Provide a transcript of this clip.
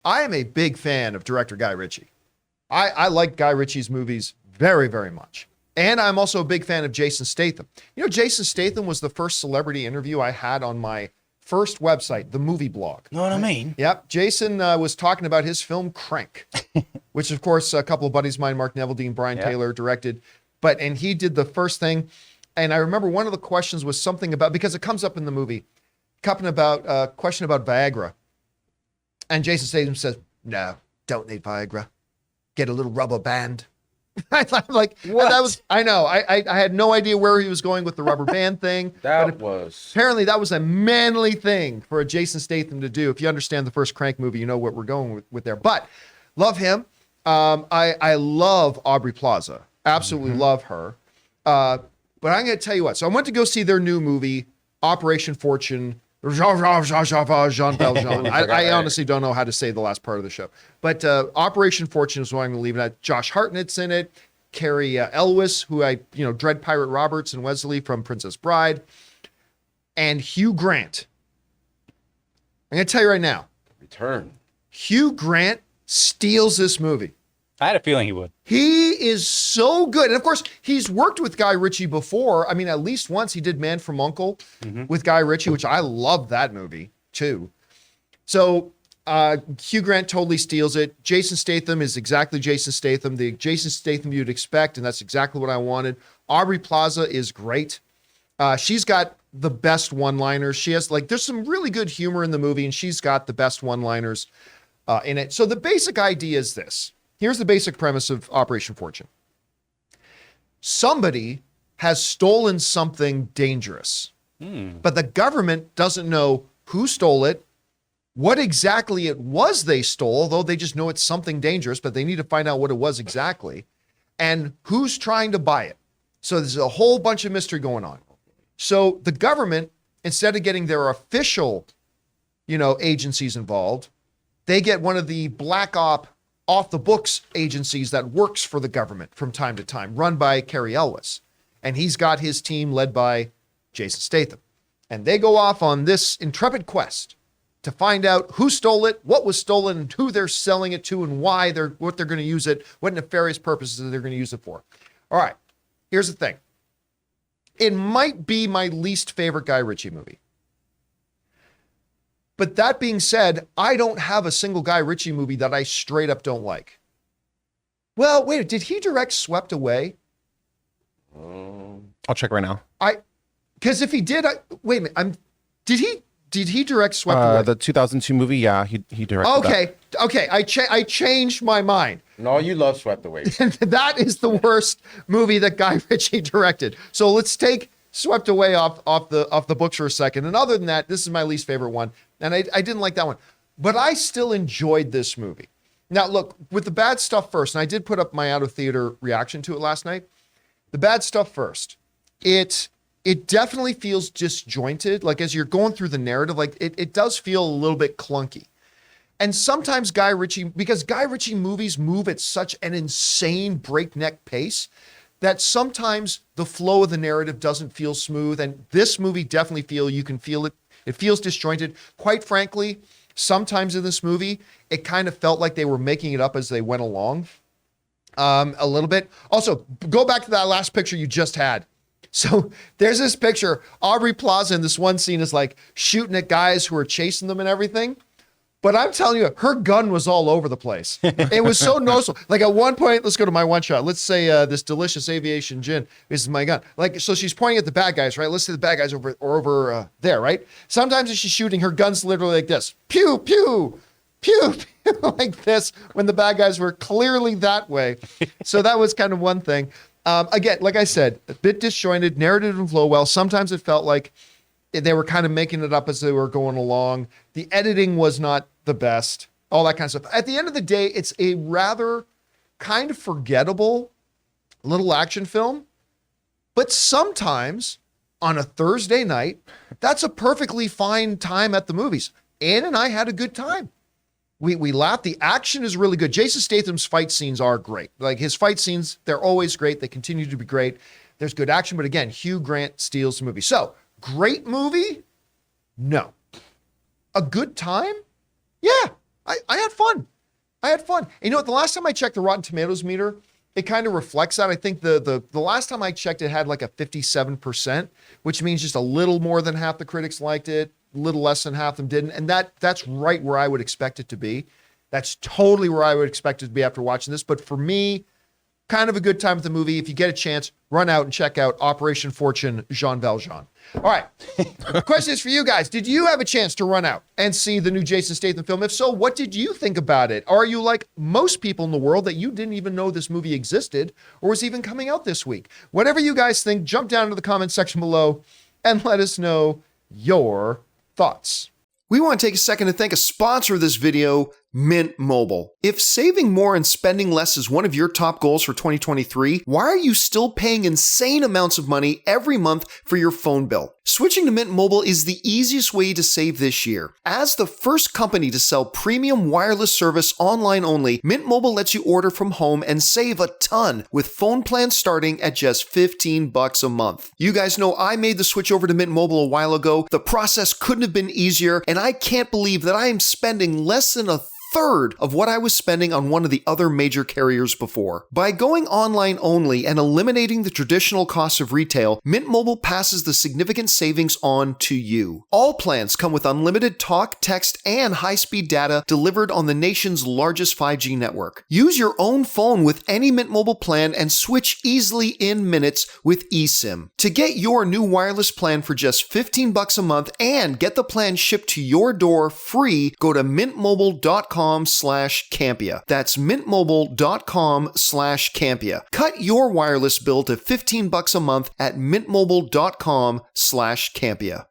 I am a big fan of director Guy Ritchie. I like Guy Ritchie's movies very, very much. And I'm also a big fan of Jason Statham. You know, Jason Statham was the first celebrity interview I had on my first website, the movie blog. Know what I mean? Yep. Jason was talking about his film Crank, which of course a couple of buddies of mine, Mark Neveldine, Brian Taylor, directed. And he did the first thing. And I remember one of the questions was something about, because it comes up in the movie, question about Viagra. And Jason Statham says, no, don't need Viagra. Get a little rubber band. I'm like, what? I know. I had no idea where he was going with the rubber band thing. Apparently that was a manly thing for a Jason Statham to do. If you understand the first Crank movie, you know what we're going with there. But love him. I love Aubrey Plaza. Absolutely love her. But I'm going to tell you what. So I went to go see their new movie, Operation Fortune. Jean Valjean. I honestly don't know how to say the last part of the show. But Operation Fortune is what I'm going to leave it at. Josh Hartnett's in it. Carrie Elwes, who Dread Pirate Roberts and Wesley from Princess Bride. And Hugh Grant. I'm going to tell you right now. Return. Hugh Grant steals this movie. I had a feeling he would. He is so good. And of course, he's worked with Guy Ritchie before. I mean, at least once he did Man from U.N.C.L.E. with Guy Ritchie, which I love that movie too. So Hugh Grant totally steals it. Jason Statham is exactly Jason Statham, the Jason Statham you'd expect, and that's exactly what I wanted. Aubrey Plaza is great. She's got the best one-liners. She has there's some really good humor in the movie, and she's got the best one-liners in it. So the basic idea is this. Here's the basic premise of Operation Fortune. Somebody has stolen something dangerous, but the government doesn't know who stole it, what exactly it was they stole, though they just know it's something dangerous, but they need to find out what it was exactly, and who's trying to buy it. So there's a whole bunch of mystery going on. So the government, instead of getting their official, agencies involved, they get one of the black off the books agencies that works for the government from time to time, run by Carrie Elwes. And he's got his team led by Jason Statham. And they go off on this intrepid quest to find out who stole it, what was stolen, and who they're selling it to, and what they're going to use it, what nefarious purposes they're going to use it for. All right, here's the thing. It might be my least favorite Guy Ritchie movie. But that being said, I don't have a single Guy Ritchie movie that I straight up don't like. Well, wait, did he direct Swept Away? I'll check right now. Because if he did, wait a minute, did he direct Swept Away? The 2002 movie, yeah, he directed that. Okay, I changed my mind. No, you love Swept Away. That is the worst movie that Guy Ritchie directed. So let's take Swept Away off the books for a second. And other than that, this is my least favorite one. And I didn't like that one. But I still enjoyed this movie. Now, look, with the bad stuff first, and I did put up my out-of-theater reaction to it last night. The bad stuff first. It definitely feels disjointed. Like, as you're going through the narrative, it does feel a little bit clunky. And sometimes because Guy Ritchie movies move at such an insane breakneck pace, that sometimes the flow of the narrative doesn't feel smooth. And this movie definitely you can feel it. It feels disjointed. Quite frankly, sometimes in this movie, it kind of felt like they were making it up as they went along a little bit. Also, go back to that last picture you just had. So there's this picture. Aubrey Plaza in this one scene is shooting at guys who are chasing them and everything. But I'm telling you, her gun was all over the place. It was so noticeable. At one point, let's go to my one shot. Let's say this delicious aviation gin is my gun. So she's pointing at the bad guys, right? Let's say the bad guys over there, right? Sometimes as she's shooting, her gun's literally like this. Pew, pew, pew, pew, like this, when the bad guys were clearly that way. So that was kind of one thing. Again, like I said, a bit disjointed, narrative didn't flow well. Sometimes it felt like they were kind of making it up as they were going along. The editing was not the best, all that kind of stuff. At the end of the day, it's a rather kind of forgettable little action film. But sometimes on a Thursday night, that's a perfectly fine time at the movies. Ann and I had a good time. We laughed. The action is really good. Jason Statham's fight scenes are great. His fight scenes, they're always great. They continue to be great. There's good action. But again, Hugh Grant steals the movie. So, great movie? No. A good time? Yeah. I had fun. And you know what? The last time I checked the Rotten Tomatoes meter, it kind of reflects that. I think the last time I checked, it had like a 57%, which means just a little more than half the critics liked it, a little less than half of them didn't. And that's right where I would expect it to be. That's totally where I would expect it to be after watching this. But for me, kind of a good time with the movie. If you get a chance, run out and check out Operation Fortune, Jean Valjean. All right. The question is for you guys. Did you have a chance to run out and see the new Jason Statham film? If so, what did you think about it? Are you like most people in the world that you didn't even know this movie existed or was even coming out this week? Whatever you guys think, jump down into the comment section below and let us know your thoughts. We want to take a second to thank a sponsor of this video, Mint Mobile. If saving more and spending less is one of your top goals for 2023, why are you still paying insane amounts of money every month for your phone bill? Switching to Mint Mobile is the easiest way to save this year. As the first company to sell premium wireless service online only, Mint Mobile lets you order from home and save a ton with phone plans starting at just $15 a month. You guys know I made the switch over to Mint Mobile a while ago. The process couldn't have been easier, and I can't believe that I am spending less than a third of what I was spending on one of the other major carriers before. By going online only and eliminating the traditional costs of retail, Mint Mobile passes the significant savings on to you. All plans come with unlimited talk, text, and high-speed data delivered on the nation's largest 5G network. Use your own phone with any Mint Mobile plan and switch easily in minutes with eSIM. To get your new wireless plan for just $15 a month and get the plan shipped to your door free, go to mintmobile.com/Campea. That's mintmobile.com/Campea. Cut your wireless bill to $15 a month at mintmobile.com/Campea.